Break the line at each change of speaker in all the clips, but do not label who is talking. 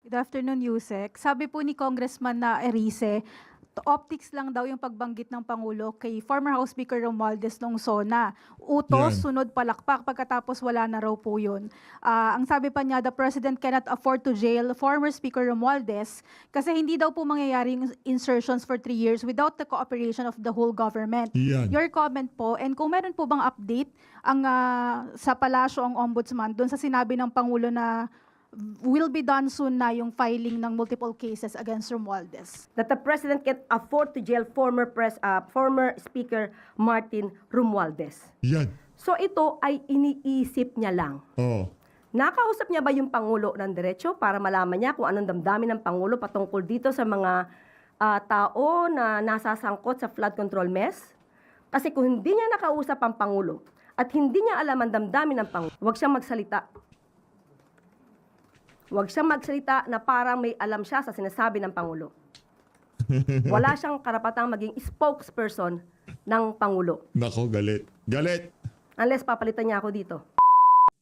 Good afternoon, Yusek. Sabi po ni Congressman na Erice, optics lang daw yung pagbanggit ng Pangulo kay former House Speaker Romualdez nung SONA. Utos,
Yan.
sunod palakpak, pagkatapos wala na raw po yun. Ang sabi pa niya, the President cannot afford to jail former Speaker Romualdez kasi hindi daw po mangyayari yung insertions for 3 years without the cooperation of the whole government.
Yan.
Your comment po, and kung meron po bang update ang sa palasyo ang ombudsman doon sa sinabi ng Pangulo na will be done soon na yung filing ng multiple cases against Romualdez.
That the President can afford to jail former Speaker Martin Romualdez.
Yan.
So ito ay iniisip niya lang.
Oo.
Nakausap niya ba yung Pangulo ng diretso para malaman niya kung anong damdamin ng Pangulo patungkol dito sa mga tao na nasasangkot sa flood control mess? Kasi kung hindi niya nakausap ang Pangulo at hindi niya alam ang damdamin ng Pangulo, huwag siyang magsalita. Huwag siyang magsalita na parang may alam siya sa sinasabi ng Pangulo. Wala siyang karapatang maging spokesperson ng Pangulo.
Nako, galit. Galit!
Unless papalitan niya ako dito.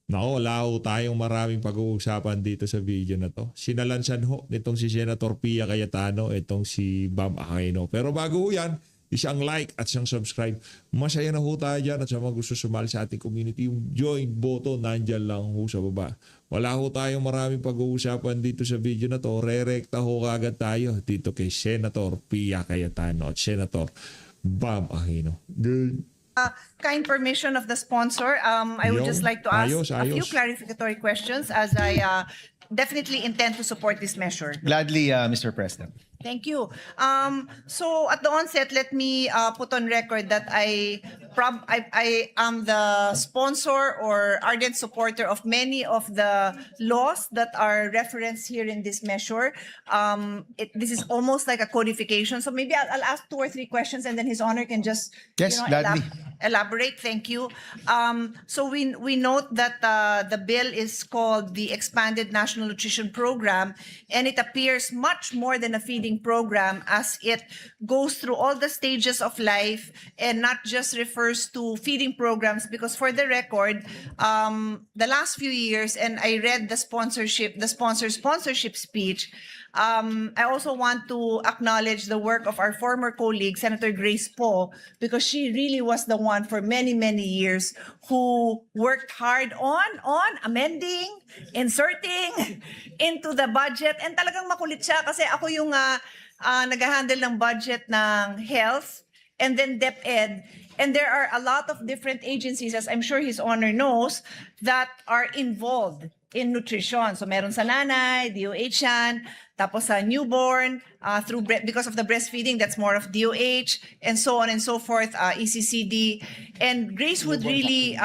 Nako, wala ho tayong maraming pag-uusapan dito sa video na to. Sinalansan ho nitong si Senator Pia Cayetano, itong si Bam Aquino. Pero bago ho yan, isang like at isang subscribe. Masaya na ho tayo dyan at sa mga gusto sumali sa ating community, yung join button nandyan lang ho sa baba. Wala ho tayong maraming pag-uusapan dito sa video na to. Re-recta ho kagad tayo dito kay Senator Pia Cayetano at Senator Bam Aquino. Good.
Kind permission of the sponsor, I would just like to ask a few clarificatory questions as I definitely intend to support this measure.
Gladly, Mr. President.
Thank you. So at the onset, let me put on record that I am the sponsor or ardent supporter of many of the laws that are referenced here in this measure. This is almost like a codification. So maybe I'll ask 2 or 3 questions and then His Honor can just
Yes, gladly.
elaborate. Thank you. So we note that the bill is called the Expanded National Nutrition Program, and it appears much more than a feeding program as it goes through all the stages of life and not just refers to feeding programs, because for the record, the last few years, and I read the sponsorship speech, I also want to acknowledge the work of our former colleague, Senator Grace Poe, because she really was the one for many, many years who worked hard on amending, inserting into the budget. And talagang makulit siya kasi ako yung nag-handle ng budget ng health and then DepEd. And there are a lot of different agencies, as I'm sure His Honor knows, that are involved in nutrition. So meron sa nanay, DOH yan, tapos sa newborn, because of the breastfeeding, that's more of DOH, and so on and so forth, ECCD. And Grace would really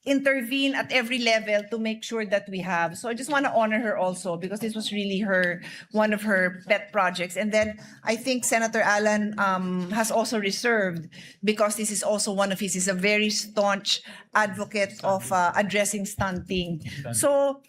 intervene at every level to make sure that we have. So I just want to honor her also because this was really one of her pet projects. And then I think Senator Alan has also reserved because this is also one of his. He's a very staunch advocate of addressing stunting. So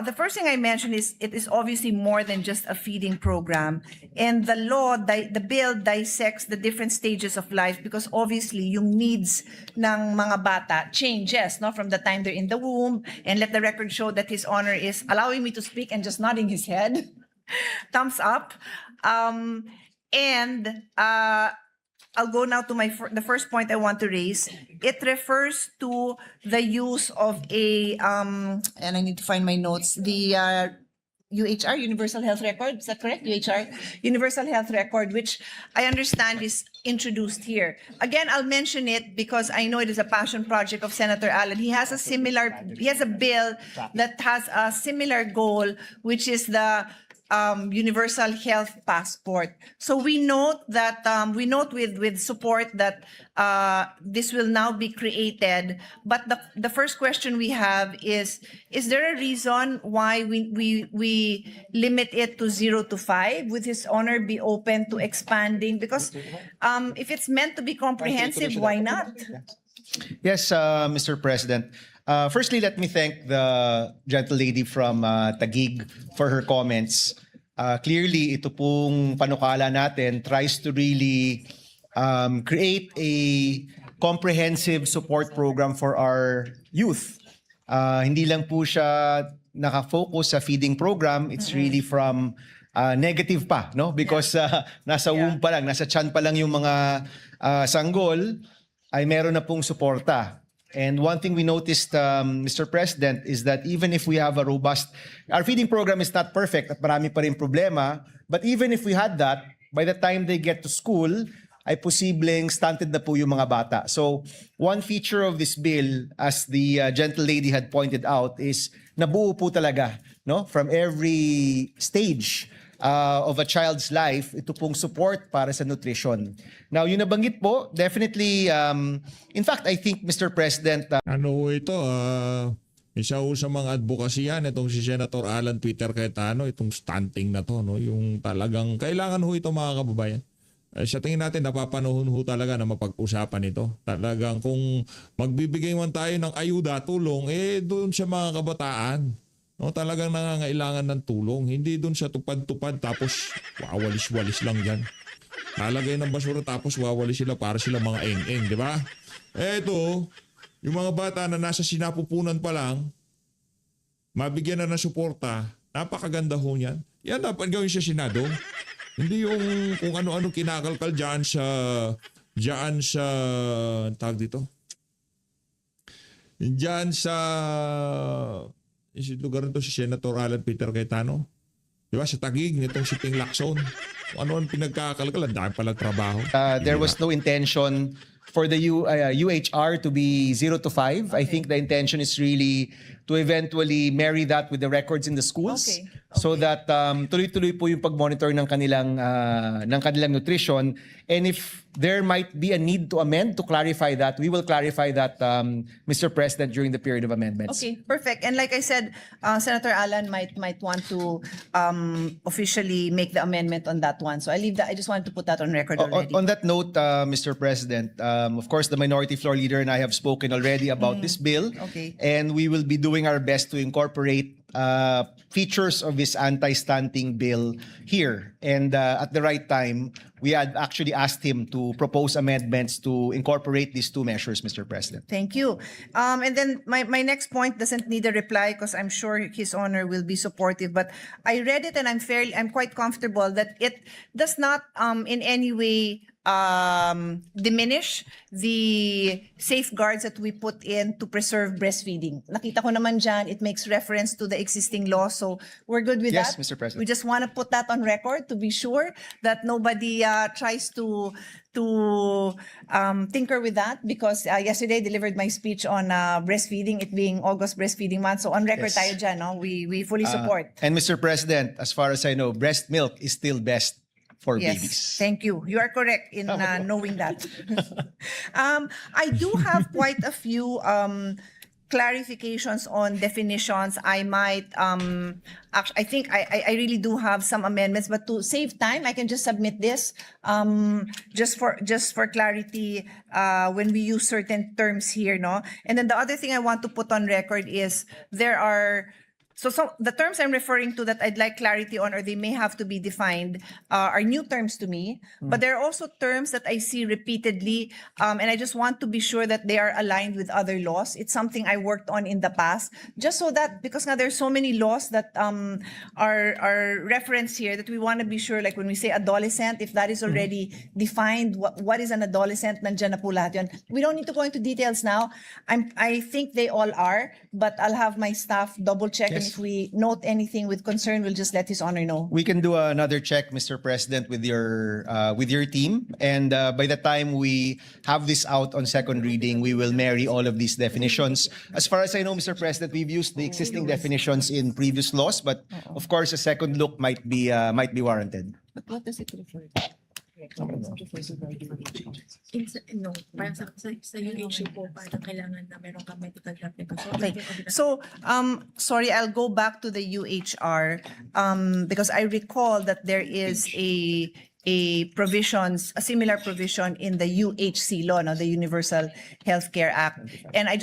the first thing I mentioned is it is obviously more than just a feeding program. And the law, the bill dissects the different stages of life because obviously yung needs ng mga bata changes, no, from the time they're in the womb. And let the record show that His Honor is allowing me to speak and just nodding his head. Thumbs up. I'll go now to the first point I want to raise. It refers to the use of and I need to find my notes, the UHR, Universal Health Record, is that correct? UHR, Universal Health Record, which I understand is introduced here. Again, I'll mention it because I know it is a passion project of Senator Allen. He has a bill that has a similar goal, which is the universal health passport. So we note that with support that this will now be created. But the first question we have is there a reason why we limit it to 0 to 5? Would His Honor be open to expanding? Because if it's meant to be comprehensive, why not?
Yes, Mr. President. Firstly, let me thank the gentle lady from Taguig for her comments. Clearly, ito pong panukala natin tries to really create a comprehensive support program for our youth. Hindi lang po siya nakafocus sa feeding program, it's really from negative pa, no? Because nasa womb pa lang, nasa tiyan pa lang yung mga sanggol, ay meron na pong suporta. And one thing we noticed, Mr. President, is that even if we have a robust, our feeding program is not perfect at marami pa rin problema, but even if we had that, by the time they get to school, ay posibleng stunted na po yung mga bata. So one feature of this bill, as the gentle lady had pointed out, is nabuo po talaga, no? From every stage of a child's life, ito pong support para sa nutrition. Now, yung nabanggit po, definitely, in fact, I think, Mr. President,
Ano ito, isa ho sa mga advocacy yan, itong si Senator Alan Peter Cayetano, itong stunting na to, no? Yung talagang kailangan ho ito mga kababayan. Sa tingin natin, napapanahon ho talaga na mapag-usapan ito. Talagang kung magbibigay man tayo ng ayuda, tulong, doon sa mga kabataan. No, talagang nangangailangan ng tulong. Hindi doon sa tupad-tupad tapos wawalis-walis lang dyan. Lalagay ng basura tapos wawalis sila para sila mga eng-eng, di ba? Eto, yung mga bata na nasa sinapupunan pa lang, mabigyan na ng suporta, napakaganda ho niyan. Yan dapat gawin sa Senado. Hindi yung kung ano-ano kinakalkal dyan sa tawag dito. Dyan sa lugar nito si Senator Alan Peter Cayetano. Di ba? Sa Taguig, nitong si Ping Lacson. Kung ano ang pinagkakalkal, dahil palang trabaho.
there was no intention for the UHR to be 0 to 5. I think the intention is really to eventually marry that with the records in the schools.
Okay.
So that tuloy-tuloy po yung pag-monitor ng kanilang nutrition. And if there might be a need to amend, to clarify that, we will clarify that, Mr. President, during the period of amendments.
Okay, perfect. And like I said, Senator Alan might want to officially make the amendment on that one. So I leave that. I just wanted to put that on record already.
On that note, Mr. President, of course, the Minority Floor Leader and I have spoken already about this bill.
Okay.
And we will be doing our best to incorporate features of this anti-stunting bill here. And at the right time, we had actually asked him to propose amendments to incorporate these two measures, Mr. President.
Thank you. And then my next point doesn't need a reply because I'm sure His Honor will be supportive. But I read it and I'm quite comfortable that it does not in any way diminish the safeguards that we put in to preserve breastfeeding. Nakita ko naman dyan, it makes reference to the existing law. So we're good with
Yes,
that.
Mr. President.
We just want to put that on record to be sure that nobody tries to tinker with that, because yesterday I delivered my speech on breastfeeding, it being August Breastfeeding Month. So on record
Yes.
tayo dyan, no? We fully support.
And Mr. President, as far as I know, breast milk is still best for
Yes,
babies.
thank you. You are correct in knowing that. I do have quite a few clarifications on definitions. I might, I think I really do have some amendments, but to save time, I can just submit this just for clarity when we use certain terms here, no? And then the other thing I want to put on record is there are. So the terms I'm referring to that I'd like clarity on, or they may have to be defined, are new terms to me. But there are also terms that I see repeatedly, and I just want to be sure that they are aligned with other laws. It's something I worked on in the past, just so that, because now there's so many laws that are referenced here, that we want to be sure, like when we say adolescent, if that is already defined, what is an adolescent, nandiyan na po lahat yun. We don't need to go into details now. I think they all are, but I'll have my staff double check.
Yes.
If we note anything with concern, we'll just let His Honor know.
We can do another check, Mr. President, with your team, and by the time we have this out on second reading, we will marry all of these definitions. As far as I know, Mr. President, we've used the existing definitions in previous laws, but of course, a second look might be warranted.
But what does it refer to?
No, parang sa UHC po, parang kailangan na meron ka medical replication.
Okay. So, sorry, I'll go back to the UHR because I recall that there is a similar provision in the UHC law, no, the Universal Healthcare Act. And at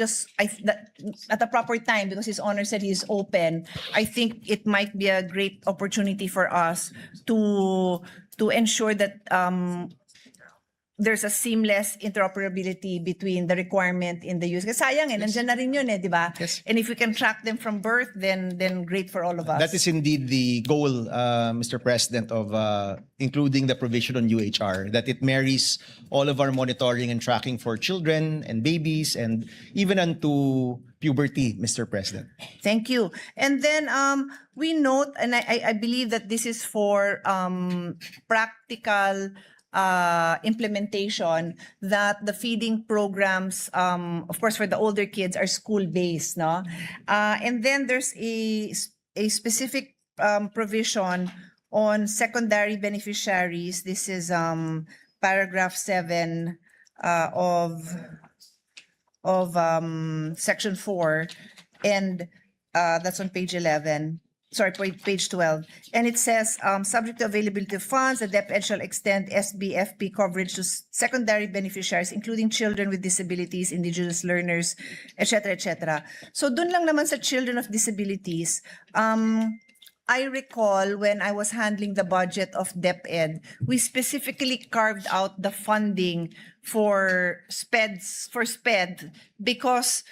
the proper time, because His Honor said he's open, I think it might be a great opportunity for us to ensure that there's a seamless interoperability between the requirement in the use. Kasi sayang nandyan na rin yun di ba?
Yes.
And if we can track them from birth, then great for all of us.
That is indeed the goal, Mr. President, of including the provision on UHR, that it marries all of our monitoring and tracking for children and babies and even unto puberty, Mr. President.
Thank you. And then we note, and I believe that this is for practical implementation, that the feeding programs, of course, for the older kids are school-based, no? And then there's a specific provision on secondary beneficiaries. This is paragraph 7 of section 4, and that's on page 11. Sorry, page 12. And it says, subject to availability of funds, the DepEd shall extend SBFP coverage to secondary beneficiaries, including children with disabilities, indigenous learners, etc., etc. So dun lang naman sa children of disabilities, I recall when I was handling the budget of DepEd, we specifically carved out the funding for SPED because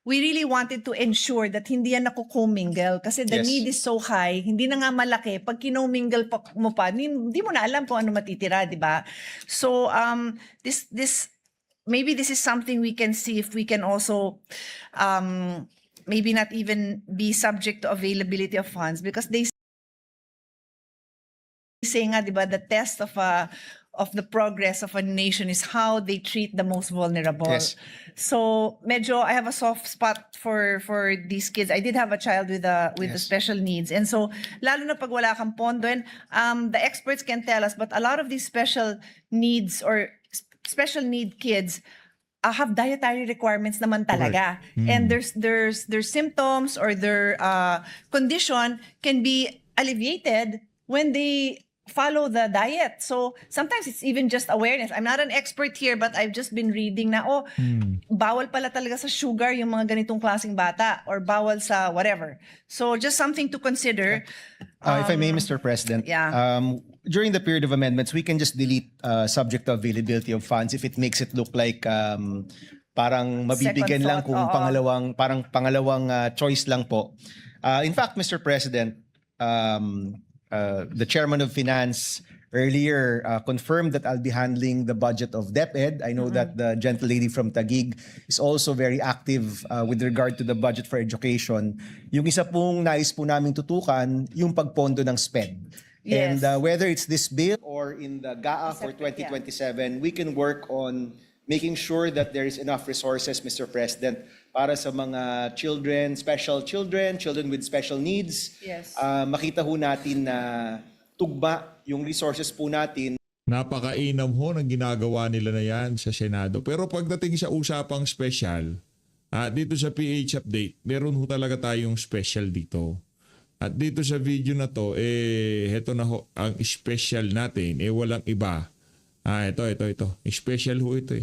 we really wanted to ensure that hindi yan nakukumingle kasi the
Yes.
need is so high, hindi na nga malaki. Pag kinomingle mo pa, hindi mo na alam kung ano matitira, di ba? So, this maybe this is something we can see if we can also maybe not even be subject to availability of funds because they say nga, di ba, the test of the progress of a nation is how they treat the most vulnerable.
Yes.
So medyo I have a soft spot for these kids. I did have a child with the
Yes.
special needs, and so lalo na pag wala kang pondo, and the experts can tell us, but a lot of these special needs or special need kids have dietary requirements naman talaga, and their symptoms or their condition can be alleviated when they follow the diet. So sometimes it's even just awareness. I'm not an expert here, but I've just been reading na, bawal pala talaga sa sugar yung mga ganitong klaseng bata or bawal sa whatever. So just something to consider.
If I may, Mr. President,
yeah.
during the period of amendments, we can just delete subject to availability of funds if it makes it look like parang mabibigyan
Second
lang
thought,
kung
oo.
pangalawang choice lang po. In fact, Mr. President, the chairman of finance earlier confirmed that I'll be handling the budget of DepEd. I know that the gentle lady from Taguig is also very active with regard to the budget for education. Yung isa pong nais po naming tutukan, yung pagpondo ng SPED.
Yes.
And whether it's this bill or in the GAA for
Separate, yeah.
2027, we can work on making sure that there is enough resources, Mr. President, para sa mga children, children with special needs.
Yes.
Makita ho natin na tugma yung resources po natin.
Napakainam ho ng ginagawa nila na yan sa Senado. Pero pagdating sa usapang special, dito sa PH Update, meron ho talaga tayong special dito. At dito sa video na to, heto na ho, ang special natin, walang iba. Ito. Special ho ito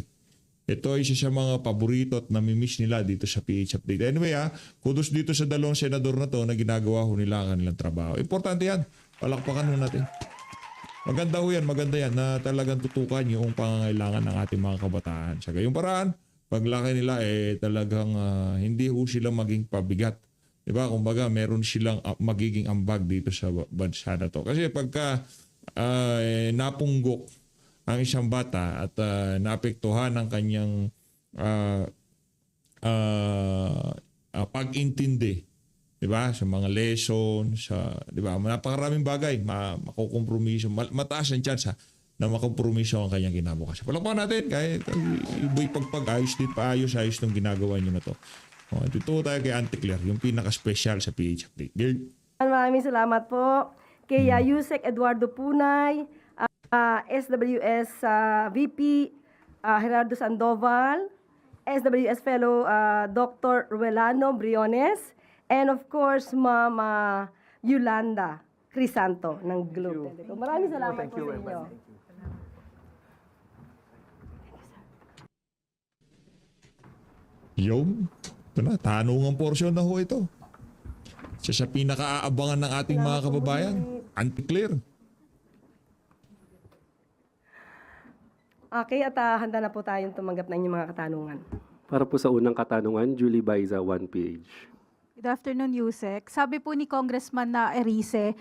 Ito ay isa sa mga paborito at namimiss nila dito sa PH Update. Anyway, kudos dito sa dalawang senador na to na ginagawa ho nila ang kanilang trabaho. Importante yan. Palakpakan ho natin. Maganda yan na talagang tutukan yung pangangailangan ng ating mga kabataan. Sa gayong paraan, paglaki nila talagang hindi ho sila maging pabigat. Diba? Kumbaga, meron silang magiging ambag dito sa bansa na to. Kasi pagka napunggok ang isang bata at naapektuhan ng kanyang pag-intindi, 'di ba? Sa mga lesson, sa 'di ba? Napakaraming bagay makukompromiso, mataas ang chance na makompromiso ang kanyang kinabukasan. Palakpakan natin kahit iboy pagpag-ayos din ayos ng ginagawa niyo na to. Dito tayo kay Auntie Claire, yung pinaka-special sa PH Update.
Maraming salamat po kay Yusek Eduardo Punay, SWS VP Gerardo Sandoval, SWS Fellow Dr. Ruelano Briones, and of course, Mama Yolanda Crisanto ng Globe. Maraming salamat po sa inyo.
Yung, ito na, tanungang portion na ho ito. Siya sa pinaka-aabangan ng ating mga kababayan. Auntie Claire.
Okay, at handa na po tayong tumanggap ng inyong mga katanungan.
Para po sa unang katanungan, Julie Baiza, 1PH.
Good afternoon, Yusek. Sabi po ni Congressman na Erice,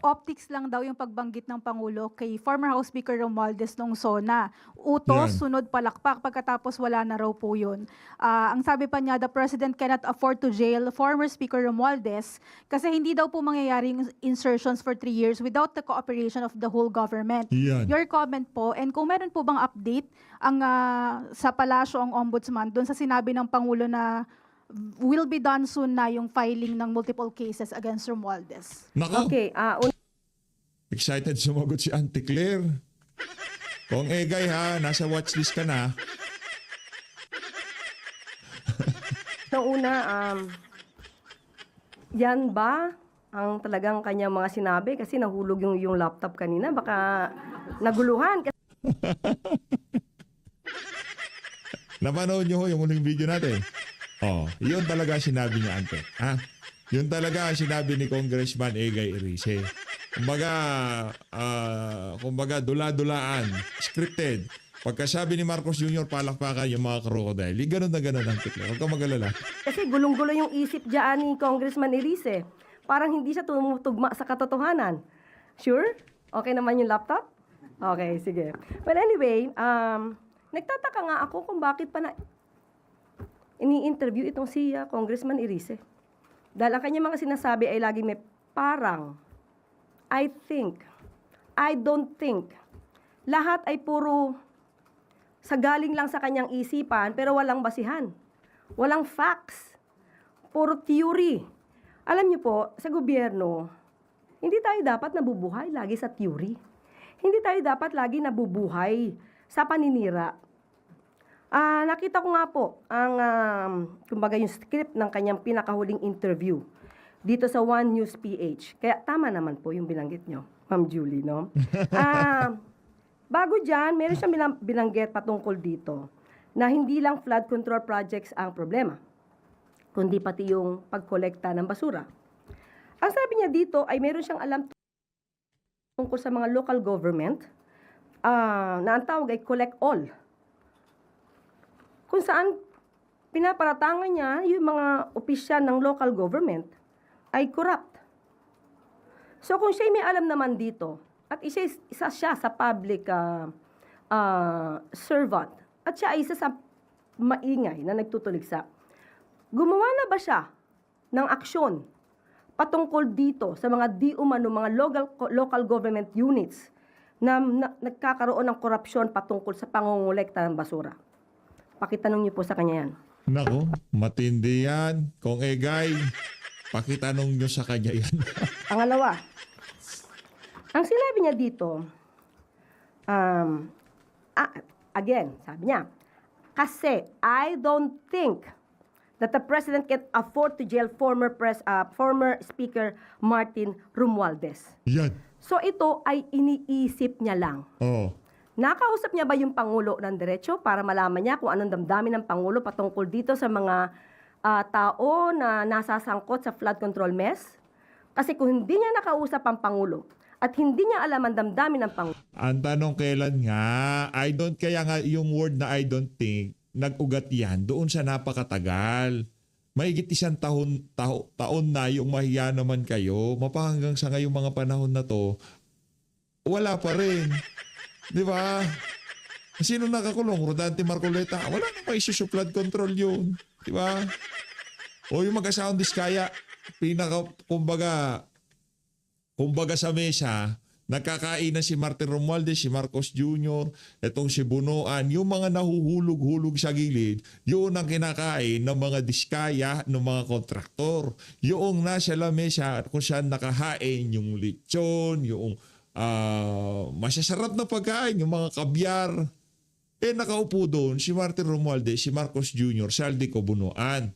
optics lang daw yung pagbanggit ng Pangulo kay former House Speaker Romualdez nung SONA. Utos,
Yan.
sunod palakpak, pagkatapos wala na raw po yun. Ang sabi pa niya, the President cannot afford to jail former Speaker Romualdez kasi hindi daw po mangyayari yung insertions for 3 years without the cooperation of the whole government.
Yan.
Your comment po, and kung meron po bang update ang sa palasyo ang ombudsman doon sa sinabi ng Pangulo na will be done soon na yung filing ng multiple cases against Romualdez.
Nako,
Okay,
excited sumagot si Auntie Claire. Kung Egay ha, nasa watchlist ka na.
una, yan ba ang talagang kanyang mga sinabi? Kasi nahulog yung laptop kanina. Baka naguluhan.
Napanood nyo ho yung uling video natin. Oh, yun talaga sinabi niya, Ante. Ha? Yun talaga ang sinabi ni Congressman Egay Erice. Kumbaga, dula-dulaan, scripted. Pagkasabi ni Marcos Jr., palakpakan yung mga crocodile. Ganun na ganun, Ante. Huwag ka mag-alala.
Kasi gulong-gulo yung isip dyan ni Congressman Erice. Parang hindi siya tumutugma sa katotohanan. Sure? Okay naman yung laptop? Okay, sige. Well, anyway, nagtataka nga ako kung bakit pa na ini-interview itong si Congressman Erice. Dahil ang kanyang mga sinasabi ay laging may parang, I think, I don't think. Lahat ay puro sa galing lang sa kanyang isipan pero walang basihan. Walang facts. Puro theory. Alam niyo po, sa gobyerno, hindi tayo dapat nabubuhay lagi sa theory. Hindi tayo dapat lagi nabubuhay sa paninira. Nakita ko nga po ang, kumbaga yung script ng kanyang pinakahuling interview dito sa One News PH. Kaya tama naman po yung binanggit nyo, Ma'am Julie, no? Bago dyan, meron siyang binanggit patungkol dito na hindi lang flood control projects ang problema, kundi pati yung pagkolekta ng basura. Ang sabi niya dito ay meron siyang alam tungkol sa mga local government na ang tawag ay collect all. Kung saan pinaparatangan niya yung mga opisyal ng local government ay corrupt. So kung siya may alam naman dito at isa siya sa public servant at siya ay isa sa maingay na nagtutuligsa, gumawa na ba siya ng aksyon patungkol dito sa mga di umano mga local government units na nagkakaroon ng korupsyon patungkol sa pangongolekta ng basura? Pakitanong niyo po sa kanya yan.
Nako, matindi yan. Kung Egay, pakitanong nyo sa kanya yan.
Pangalawa, ang sinabi niya dito, again, sabi niya, kasi I don't think that the President can afford to jail former Speaker Martin Romualdez.
Yan.
So ito ay iniisip niya lang.
Oh.
Nakausap niya ba yung Pangulo ng diretso para malaman niya kung anong damdamin ng Pangulo patungkol dito sa mga tao na nasasangkot sa flood control mess? Kasi kung hindi niya nakausap ang Pangulo at hindi niya alam ang damdamin ng Pangulo.
Ang tanong kailan nga, kaya nga yung word na I don't think, nag-ugat yan doon sa napakatagal. Mahigit 1 taon na yung mahiya naman kayo. Mapahanggang sa ngayong mga panahon na to, wala pa rin. Di ba? Sino nakakulong? Rodante Marcoleta. Wala namang issue sa flood control yun. Di ba? O yung mag-asawang Diskaya, kumbaga sa mesa, nagkakainan si Martin Romualdez, si Marcos Jr., itong si Bunuan, yung mga nahuhulog-hulog sa gilid, yun ang kinakain ng mga Diskaya, ng mga kontraktor. Yung nasa lamesa kung saan nakahain yung lechon, yung masasarap na pagkain, yung mga kabyar. Nakaupo doon si Martin Romualdez, si Marcos Jr., Saldico, Bunuan.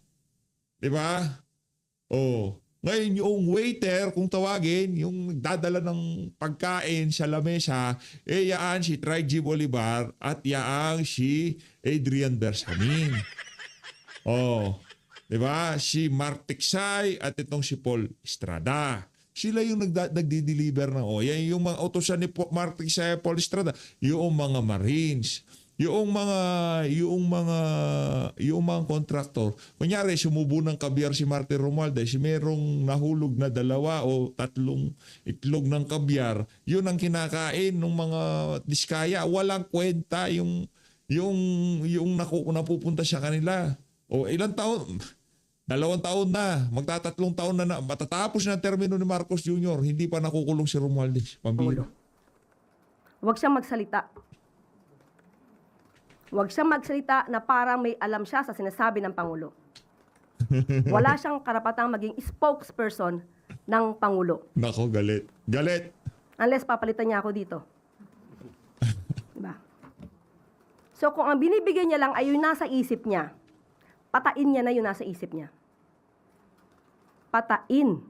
Diba? Ngayon yung waiter, kung tawagin, yung nagdadala ng pagkain sa lamesa, yaan si Traiji Bolivar at yaan si Adrian Bersamin. Diba? Si Mark Tiksay at itong si Paul Estrada. Sila yung nagdi-deliver ng yan yung mga utosan ni Mark Tiksay at Paul Estrada, yung mga Marines. yung mga kontraktor, kunyari sumubo ng kabyar si Martin Romualdez, merong nahulog na 2 o 3 itlog ng kabyar, yun ang kinakain ng mga diskaya. Walang kwenta yung napupunta sa kanila. O ilang taon? 2 taon na, magta-3 taon na, matatapos na ang termino ni Marcos Jr., hindi pa nakukulong si Romualdez. Pambira.
Huwag siyang magsalita. Huwag siyang magsalita na parang may alam siya sa sinasabi ng Pangulo. Wala siyang karapatang maging spokesperson ng Pangulo.
Nako, galit. Galit.
Unless papalitan niya ako dito. Diba? So kung ang binibigyan niya lang ay yung nasa isip niya, patain niya na yung nasa isip niya. Patayin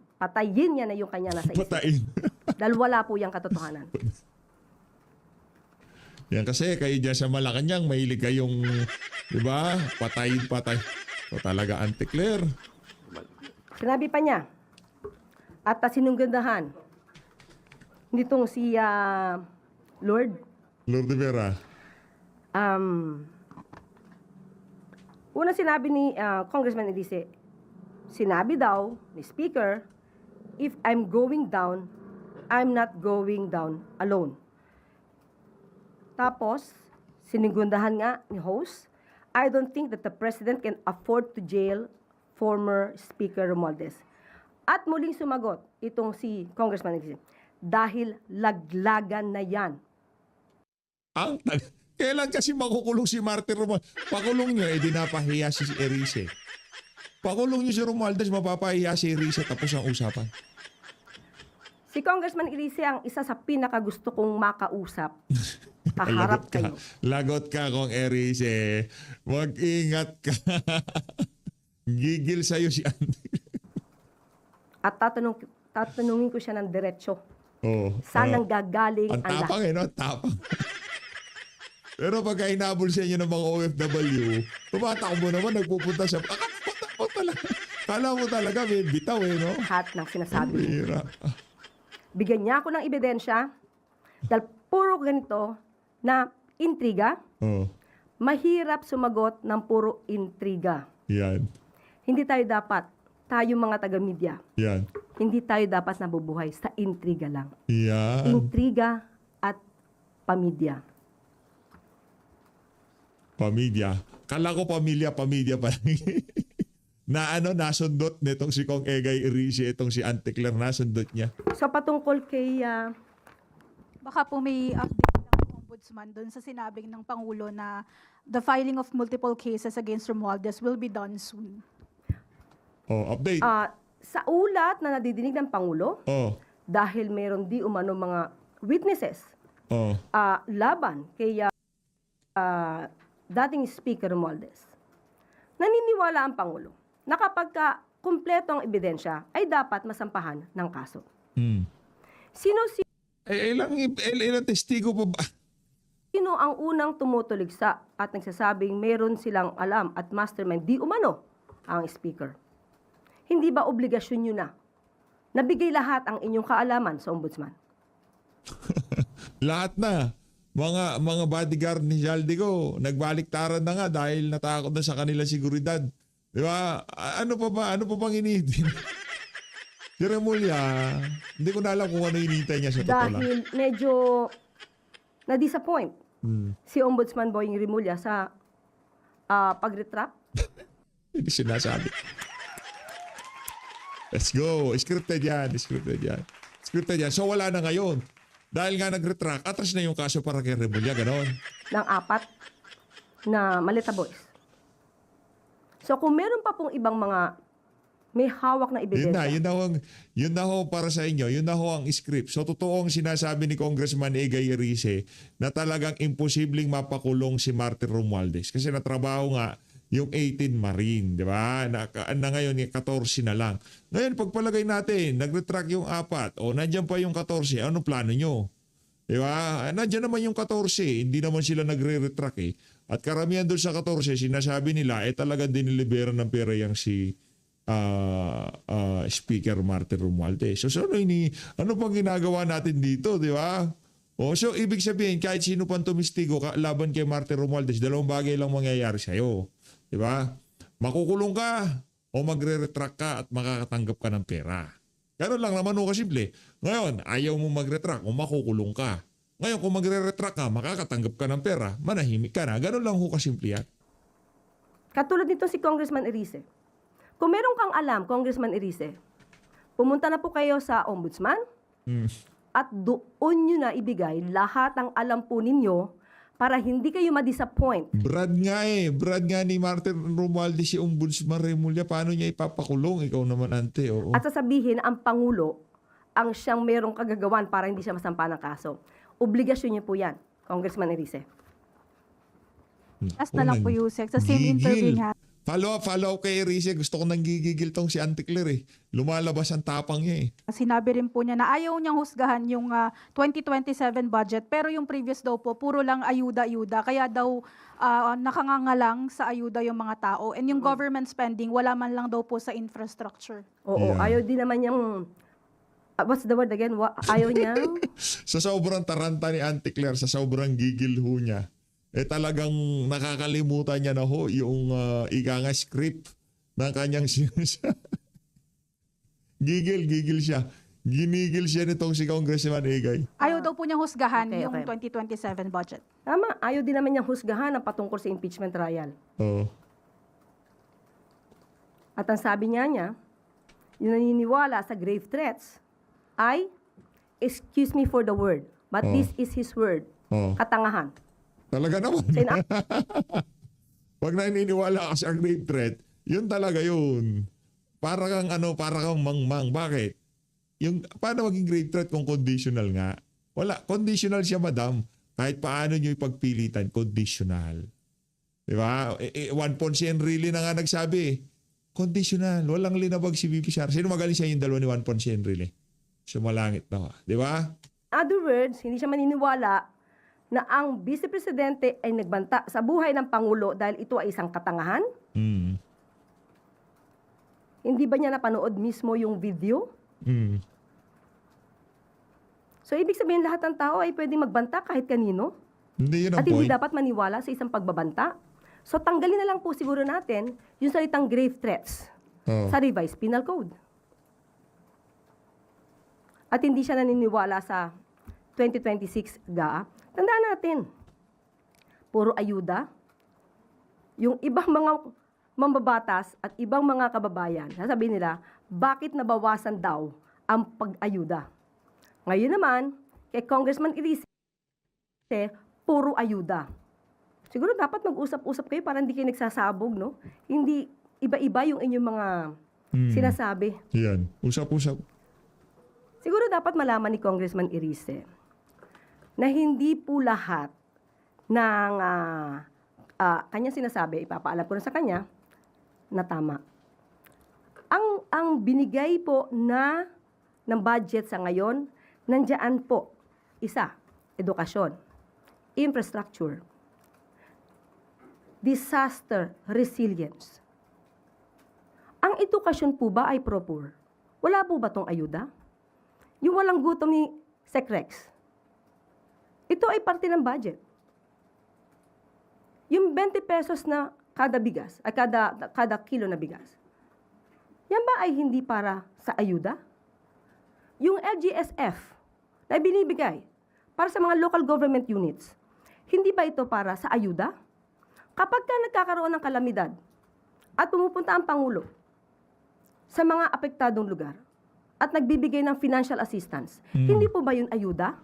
niya na yung kanya nasa isip.
Patain.
Dahil wala po yung katotohanan.
Yan kasi kayo dyan sa Malacanang, mahilig kayong, di ba? Patay. So talaga anti-Claire.
Sinabi pa niya, at sinunggandahan, nitong si Lord,
Lord de Vera.
una sinabi ni Congressman Elise, sinabi daw ni Speaker, if I'm going down, I'm not going down alone. Tapos, sinunggandahan nga ni host, I don't think that the President can afford to jail former Speaker Romualdez. At muling sumagot itong si Congressman Elise, dahil laglagan na yan.
Kailan kasi makukulong si Martin Romualdez? Pakulong nyo, di napahiya si Erice. Pakulong nyo si Romualdez, mapapahiya si Erice, tapos ang usapan.
Si Congressman Elise ang isa sa pinakagusto kong makausap. Kaharap kayo.
Lagot ka kung Erice. Mag-ingat ka. Gigil sa'yo si Andy.
At tatanungin ko siya ng diretsyo.
Oh,
Saan ang gagaling
ang
ang
tapang
lahat?
no? Tapang. Pero pagka hinabol sa inyo ng mga OFW, tumatakbo naman, nagpupunta siya. Akala talaga. Kala mo talaga, may bitaw no?
Lahat ng sinasabi.
Bira.
Bigyan niya ako ng ebidensya dahil puro ganito na intriga,
Oh,
mahirap sumagot ng puro intriga.
yan.
Hindi tayo mga taga-media,
Yan.
hindi tayo dapat nabubuhay sa intriga lang.
Yan.
Intriga at pamilya.
Pamilya. Kala ko pamilya pa lang. Nasundot nitong si Kong Egay Erice, itong si Auntie Claire, nasundot niya.
So patungkol kay
Baka po may update ng Ombudsman doon sa sinabing ng Pangulo na the filing of multiple cases against Romualdez will be done soon.
Oh, update.
sa ulat na nadidinig ng Pangulo,
Oh,
dahil meron di umano mga witnesses
oh.
laban kay dating Speaker Romualdez. Naniniwala ang Pangulo na kapag kumpleto ang ebidensya ay dapat masampahan ng kaso. Sino
Ilang testigo pa ba?
ang unang tumutuligsa at nagsasabing meron silang alam at mastermind di umano ang Speaker? Hindi ba obligasyon nyo na nabigay lahat ang inyong kaalaman sa Ombudsman?
Lahat na. Mga bodyguard ni Jaldico, nagbaliktaran na nga dahil natakot na sa kanila seguridad. Di ba? Ano pa bang initin? Si Remulla, hindi ko na alam kung ano inintay niya sa totoo lang.
Dahil medyo na-disappoint si Ombudsman Boying Rimulya sa pag-retract.
Hindi sinasabi. Let's go. Scripted yan. So wala na ngayon. Dahil nga nag-retract, atras na yung kaso para kay Remulla, ganon.
ng 4 na Maleta Boys. So kung meron pa pong ibang mga may hawak na ebidensya,
Yun na ho para sa inyo. Yun na ho ang script. So totoong sinasabi ni Congressman Egay Erice na talagang imposibleng mapakulong si Martin Romualdez. Kasi natrabaho nga yung 18 Marine, di ba? Na ngayon, yung 14 na lang. Ngayon, pagpalagay natin, nag-retract yung 4, o nandiyan pa yung 14, anong plano nyo? Di ba? Nandiyan naman yung 14, hindi naman sila nagre-retract eh. At karamihan doon sa 14, sinasabi nila, talagang dinilibera ng pera yung si Speaker Martin Romualdez. So ano pang ginagawa natin dito, di ba? So ibig sabihin, kahit sino pang tumistigo laban kay Martin Romualdez, dalawang bagay lang mangyayari sa'yo. Di ba? Makukulong ka o magre-retract ka at makakatanggap ka ng pera. Ganun lang naman ho kasimple. Ngayon, ayaw mo mag-retract o makukulong ka. Ngayon, kung magre-retract ka, makakatanggap ka ng pera, manahimik ka na. Ganun lang ho kasimple yan.
Katulad nito si Congressman Erice. Kung meron kang alam, Congressman Erice, pumunta na po kayo sa Ombudsman at doon nyo na ibigay lahat ng alam po ninyo para hindi kayo ma-disappoint.
Brad nga ni Martin Romualdez si Ombudsman Remulla. Paano niya ipapakulong? Ikaw naman, ante. Oo.
At sasabihin ang Pangulo ang siyang merong kagagawan para hindi siya masampa ng kaso. Obligasyon niyo po yan, Congressman Erice.
Last na lang po, Yusek. Sa same interview niya.
Follow kay Erice. Gusto ko nang gigigil tong si Auntie Claire eh. Lumalabas ang tapang niya eh.
Sinabi rin po niya na ayaw niyang husgahan yung 2027 budget, pero yung previous daw po, puro lang ayuda-ayuda. Kaya daw nakangangalang sa ayuda yung mga tao. And yung government spending, wala man lang daw po sa infrastructure.
Oo,
Yeah.
ayaw din naman niyang, what's the word again? Ayaw niyang,
Sa sobrang taranta ni Auntie Claire, sa sobrang gigil ho niya, talagang nakakalimutan niya na ho yung ika nga script ng kanyang sinasabi. Gigil siya. Ginigil siya nitong si Congressman Egay.
Ayaw daw po niyang husgahan
Okay,
yung
okay.
2027 budget.
tama, ayaw din naman niyang husgahan ang patungkol sa impeachment trial.
Oo.
At ang sabi niya, yung naniniwala sa grave threats ay, excuse me for the word, but
Oh.
this is his word,
Oo.
katangahan.
Talaga naman.
Sina-
Pag naniniwala ka sa grave threat, yun talaga yun. Para kang mangmang. Bakit? Yung, paano maging grave threat kung conditional nga? Wala. Conditional siya, madam. Kahit paano nyo ipagpilitan, conditional. Di ba? Juan Ponce Enrile na nga nagsabi, conditional. Walang linabag si VP Sara. Sino magaling siya yung dalawa ni Juan Ponce Enrile? Sumalangit na. Di ba?
Other words, hindi siya maniniwala na ang Vice Presidente ay nagbanta sa buhay ng Pangulo dahil ito ay isang katangahan?
Mm.
Hindi ba niya napanood mismo yung video?
Mm.
So, ibig sabihin lahat ng tao ay pwede magbanta kahit kanino?
Hindi yun ang
At hindi
point.
dapat maniwala sa isang pagbabanta? So, tanggalin na lang po siguro natin yung salitang grave threats
Oo.
sa revised penal code. At hindi siya naniniwala sa 2026 GAA. Tandaan natin, puro ayuda. Yung ibang mga mambabatas at ibang mga kababayan, sasabihin nila, bakit nabawasan daw ang pag-ayuda? Ngayon naman, kay Congressman Erice, puro ayuda. Siguro dapat mag-usap-usap kayo para hindi kayo nagsasabog, no? Hindi iba-iba yung inyong mga sinasabi.
Yan. Usap-usap.
Siguro dapat malaman ni Congressman Erice na hindi po lahat ng kanyang sinasabi, ipapaalam ko na sa kanya, na tama. Ang binigay po ng budget sa ngayon, nandiyan po, isa, edukasyon, infrastructure, disaster resilience. Ang edukasyon po ba ay proper? Wala po ba tong ayuda? Yung walang gutom ni Sec Rex, ito ay parte ng budget. Yung 20 pesos na kada bigas, ay kada kilo na bigas, yan ba ay hindi para sa ayuda? Yung LGSF na binibigay para sa mga local government units, hindi ba ito para sa ayuda? Kapag ka nagkakaroon ng kalamidad at pumupunta ang Pangulo sa mga apektadong lugar at nagbibigay ng financial assistance, hindi po ba yun ayuda?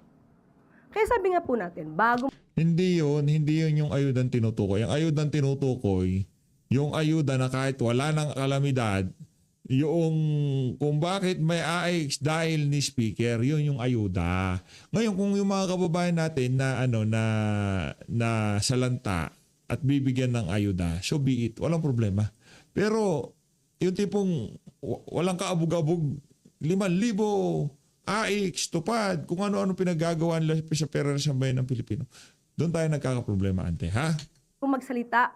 Kaya sabi nga po natin, bago
Hindi yun yung ayudang tinutukoy. Ang ayudang tinutukoy, yung ayuda na kahit wala ng kalamidad, yung kung bakit may AX dahil ni speaker, yun yung ayuda. Ngayon kung yung mga kababayan natin na salanta at bibigyan ng ayuda, so be it, walang problema. Pero yung tipong walang kaabog-abog, 5,000 AX, tupad, kung ano-ano pinagagawa nila sa pera ng sambayan ng Pilipino. Doon tayo nagkakaproblema, ante, ha?
kung magsalita,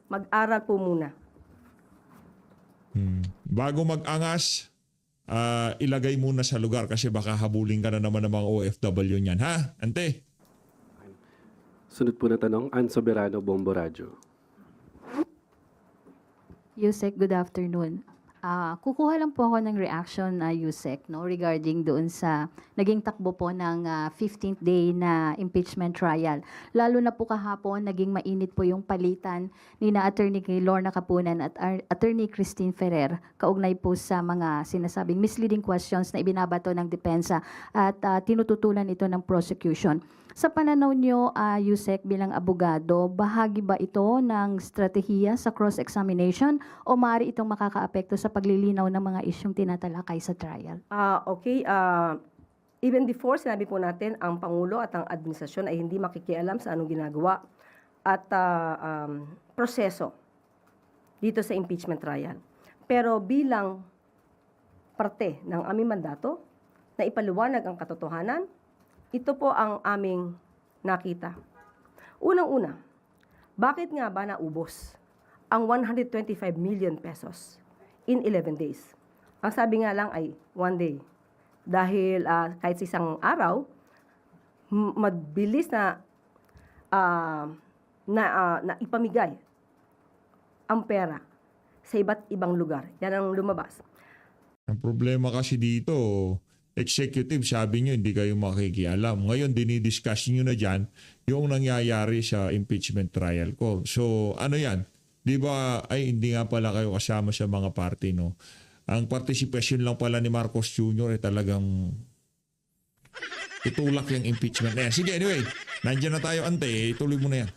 mag-aral po muna.
Bago mag-angas, ilagay muna sa lugar kasi baka habulin ka na naman ng mga OFW niyan. Ha, ante?
Sunod po na tanong, Ann Soberano, Bombo Radyo.
Yusek, good afternoon. Kukuha lang po ako ng reaction na Yusek, no, regarding doon sa naging takbo po ng 15th day na impeachment trial. Lalo na po kahapon, naging mainit po yung palitan ni na Attorney Lorna Capunan at Attorney Christine Ferrer kaugnay po sa mga sinasabing misleading questions na ibinabato ng depensa at tinututulan ito ng prosecution. Sa pananaw nyo, Yusek, bilang abogado, bahagi ba ito ng strategiya sa cross-examination o maaari itong makakaapekto sa paglilinaw ng mga isyong tinatalakay sa trial?
Okay. Even before, sinabi po natin, ang Pangulo at ang administrasyon ay hindi makikialam sa anong ginagawa at proseso dito sa impeachment trial. Pero bilang parte ng aming mandato na ipaliwanag ang katotohanan, ito po ang aming nakita. Unang-una, bakit nga ba naubos ang 125 million pesos in 11 days? Ang sabi nga lang ay 1 day. Dahil kahit sa isang araw, mabilis na ipamigay ang pera sa iba't ibang lugar. Yan ang lumabas.
Ang problema kasi dito, executive, sabi nyo, hindi kayo makikialam. Ngayon, dinidiscuss nyo na dyan yung nangyayari sa impeachment trial ko. So, ano yan? Di ba, ay hindi nga pala kayo kasama sa mga party, no? Ang participation lang pala ni Marcos Jr. ay talagang itulak yung impeachment na yan. Sige, anyway, nandiyan na tayo, ante. Ituloy mo na yan.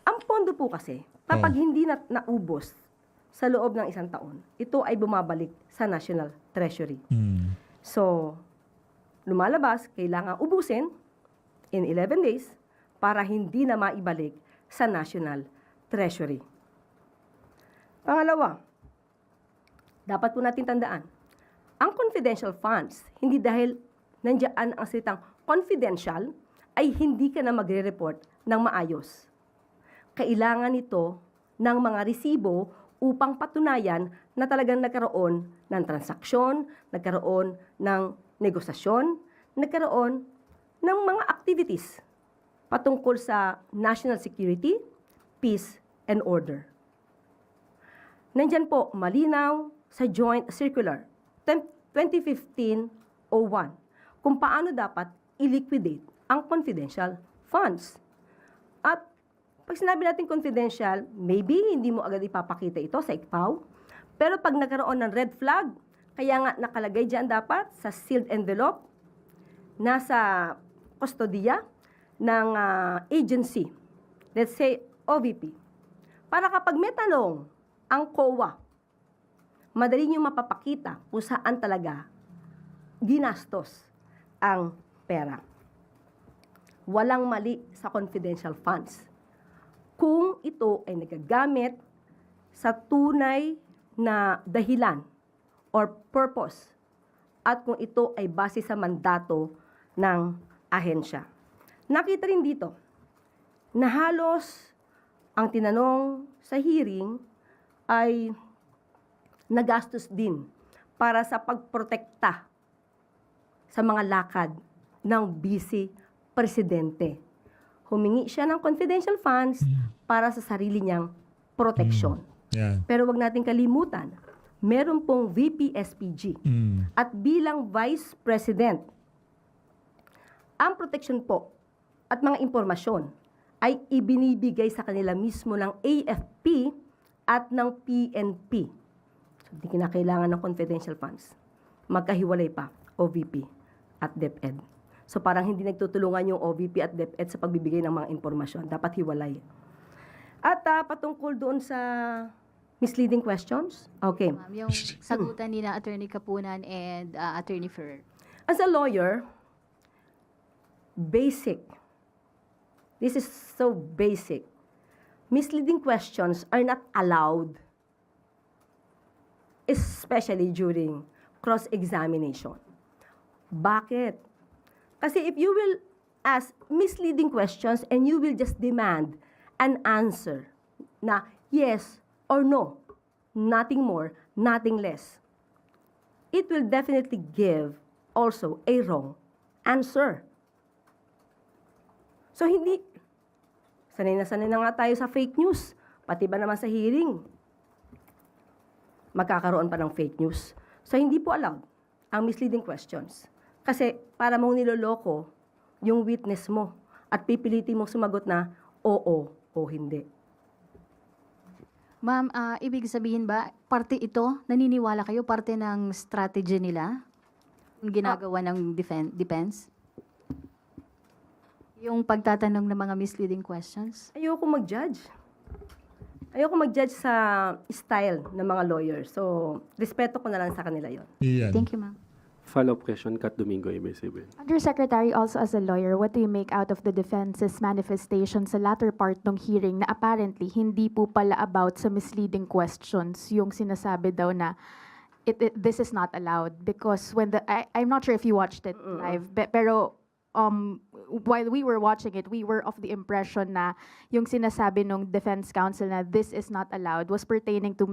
Ang pondo po kasi, kapag hindi naubos sa loob ng isang taon, ito ay bumabalik sa National Treasury. So, lumalabas, kailangan ubusin in 11 days para hindi na maibalik sa National Treasury. Pangalawa, dapat po natin tandaan, ang confidential funds, hindi dahil nandiyan ang salitang confidential, ay hindi ka na magre-report ng maayos. Kailangan ito ng mga resibo upang patunayan na talagang nagkaroon ng transaksyon, nagkaroon ng negosasyon, nagkaroon ng mga activities patungkol sa national security, peace, and order. Nandyan po, malinaw sa Joint Circular 2015-01 kung paano dapat i-liquidate ang confidential funds. At pag sinabi natin confidential, maybe hindi mo agad ipapakita ito sa ICPAW, pero pag nagkaroon ng red flag, kaya nga nakalagay dyan dapat sa sealed envelope, nasa kustodiya ng agency, let's say OVP, para kapag may tanong ang COA, madali nyo mapapakita kung saan talaga ginastos ang pera. Walang mali sa confidential funds kung ito ay nagagamit sa tunay na dahilan or purpose at kung ito ay base sa mandato ng ahensya. Nakita rin dito na halos ang tinanong sa hearing ay nagastos din para sa pagprotekta sa mga lakad ng vice presidente. Humingi siya ng confidential funds para sa sarili niyang proteksyon.
Yeah.
Pero wag natin kalimutan, meron pong VP-SPG. At bilang Vice President, ang proteksyon po at mga impormasyon ay ibinibigay sa kanila mismo ng AFP at ng PNP. So, hindi kinakailangan ng confidential funds. Magkahiwalay pa, OVP at DepEd. So, parang hindi nagtutulungan yung OVP at DepEd sa pagbibigay ng mga impormasyon. Dapat hiwalay. At patungkol doon sa misleading questions, okay.
Ma'am, yung sagutan ni na Attorney Capunan and Attorney Ferrer.
As a lawyer, basic. This is so basic. Misleading questions are not allowed, especially during cross-examination. Bakit? Kasi if you will ask misleading questions and you will just demand an answer na yes or no, nothing more, nothing less, it will definitely give also a wrong answer. So hindi, sanay na nga tayo sa fake news. Pati ba naman sa hearing, magkakaroon pa ng fake news. So hindi po allowed ang misleading questions. Kasi para mong niloloko yung witness mo at pipilitin mong sumagot na oo o hindi.
Ma'am, ibig sabihin ba, parte ito, naniniwala kayo, parte ng strategy nila? Yung ginagawa ng defense? Yung pagtatanong ng mga misleading questions?
Ayoko mag-judge. Ayoko mag-judge sa style ng mga lawyers. So, respeto ko na lang sa kanila yon.
Yan.
Thank you, ma'am.
Follow-up question, Kat Domingo, ABS-CBN.
Undersecretary, also as a lawyer, what do you make out of the defense's manifestation sa latter part ng hearing na apparently hindi po pala about sa misleading questions yung sinasabi daw na this is not allowed because when I'm not sure if you watched it live, pero while we were watching it, we were of the impression na yung sinasabi ng defense counsel na this is not allowed was pertaining to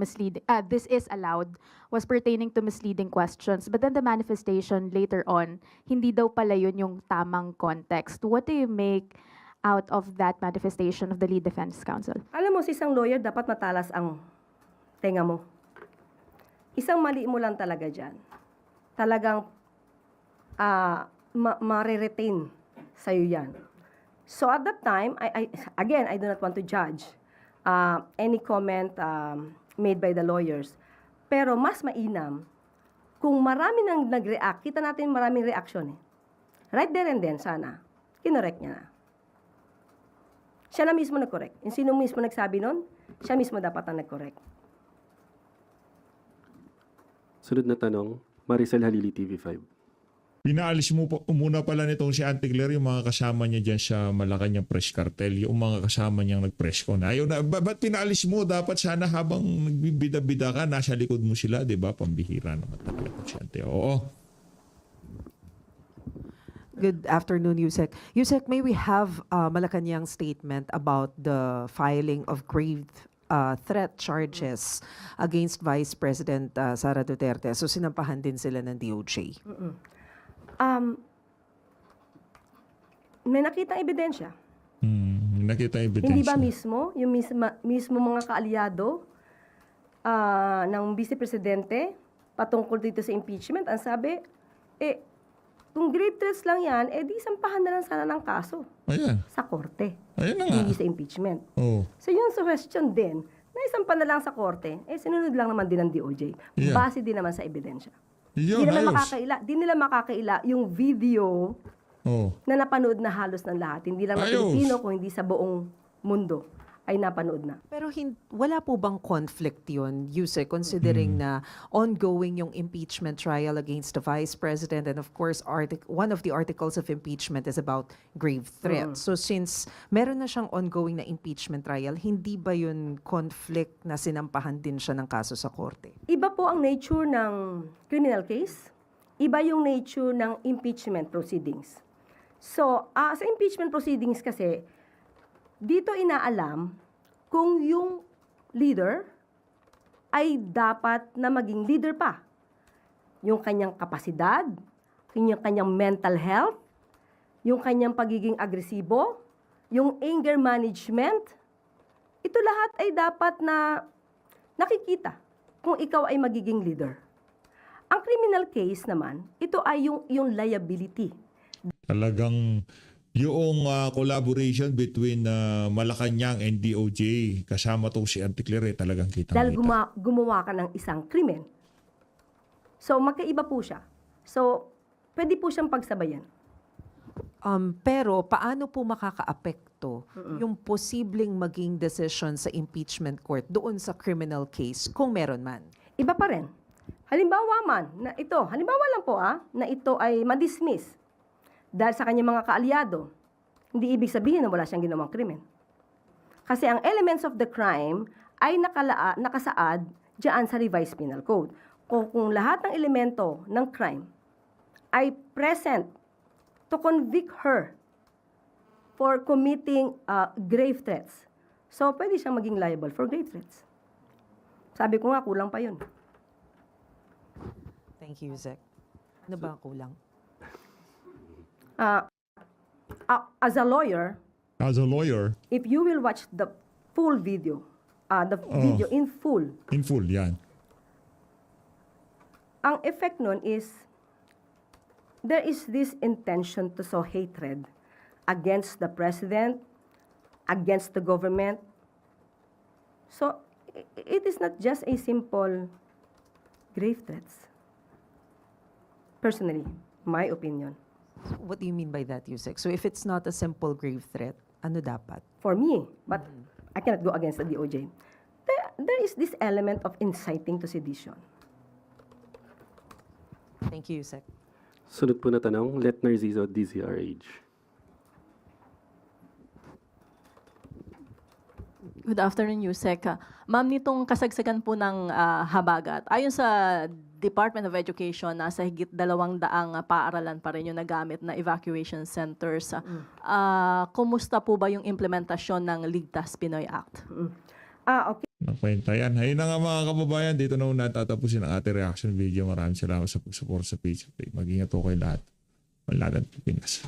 this is allowed was pertaining to misleading questions. But then the manifestation later on, hindi daw pala yun yung tamang context. What do you make out of that manifestation of the lead defense counsel?
Alam mo, sa isang lawyer, dapat matalas ang tenga mo. Isang mali mo lang talaga dyan. Talagang ma-retain sa'yo yan. So at that time, again, I do not want to judge any comment made by the lawyers. Pero mas mainam, kung marami nang nag-react, kita natin maraming reaction eh. Right there and then, sana, kinorek niya na. Siya na mismo nag-correct. Yung sino mismo nagsabi nun, siya mismo dapat ang nag-correct.
Sunod na tanong, Maricel Halili, TV5.
Pinaalis mo muna pala nitong si Auntie Claire yung mga kasama niya dyan sa Malacanang Press Cartel, yung mga kasama niyang nag-press con. Ayaw na, ba't pinaalis mo? Dapat sana habang nagbibida-bida ka, nasa likod mo sila, di ba? Pambihira naman talaga ito si Auntie. Oo.
Good afternoon, Yusek. Yusek, may we have Malacanang statement about the filing of grave threat charges against Vice President Sara Duterte. So sinampahan din sila ng DOJ.
May nakitang ebidensya.
Nakita ebidensya.
Hindi ba mismo, yung mismo mga kaalyado ng Vice Presidente patungkol dito sa impeachment, ang sabi, kung grave threats lang yan, di sampahan na lang sana ng kaso
Ayan.
sa korte.
Ayan na nga.
Hindi sa impeachment.
Oo.
So yung suggestion din, na isampa na lang sa korte, sinunod lang naman din ng DOJ.
Yeah.
Base din naman sa ebidensya.
Yun,
Di nila makakaila yung video
Oo.
na napanood na halos ng lahat. Hindi lang na
Ayos.
Pilipino, kung hindi sa buong mundo ay napanood na.
Pero wala po bang conflict yun, Yusek, considering na ongoing yung impeachment trial against the Vice President and of course, one of the articles of impeachment is about grave threats. So since meron na siyang ongoing na impeachment trial, hindi ba yun conflict na sinampahan din siya ng kaso sa korte?
Iba po ang nature ng criminal case. Iba yung nature ng impeachment proceedings. So, sa impeachment proceedings kasi, dito inaalam kung yung leader ay dapat na maging leader pa. Yung kanyang kapasidad, yung kanyang mental health, yung kanyang pagiging agresibo, yung anger management, ito lahat ay dapat na nakikita kung ikaw ay magiging leader. Ang criminal case naman, ito ay yung liability.
Talagang yung collaboration between Malacanang and DOJ, kasama to si Auntie Claire, talagang kita.
Dahil gumawa ka ng isang krimen. So, magkaiba po siya. So, pwede po siyang pagsabayan.
Pero paano po makakaapekto yung posibleng maging decision sa impeachment court doon sa criminal case kung meron man?
Iba pa rin. Halimbawa lang po na ito ay madismiss dahil sa kanyang mga kaalyado. Hindi ibig sabihin na wala siyang ginawang krimen. Kasi ang elements of the crime ay nakasaad diyan sa revised penal code. Kung lahat ng elemento ng crime ay present to convict her for committing grave threats, so pwede siyang maging liable for grave threats. Sabi ko nga, kulang pa yun.
Thank you, Yusek. Ano ba ang kulang?
As a lawyer,
As a lawyer,
if you will watch the full video, the video in full,
in full, yan.
ang effect nun is there is this intention to sow hatred against the president, against the government. So it is not just a simple grave threats. Personally, my opinion.
What do you mean by that, Yusek? So if it's not a simple grave threat, ano dapat?
For me, but I cannot go against the DOJ. There is this element of inciting to sedition.
Thank you, Yusek.
Sunod po na tanong, Let Narciso, DZRH.
Good afternoon, Yusek. Ma'am, nitong kasagsagan po ng habagat, ayon sa Department of Education, nasa higit 200 paaralan pa rin yung nagamit na evacuation centers. Kumusta po ba yung implementasyon ng Ligtas Pinoy Act?
Okay.
Nakwenta yan. Ayun na nga mga kababayan, dito na muna tatapusin ang ating reaction video. Maraming salamat sa pag-support sa page. Mag-ingat po kayo lahat. Manlagan Pilipinas.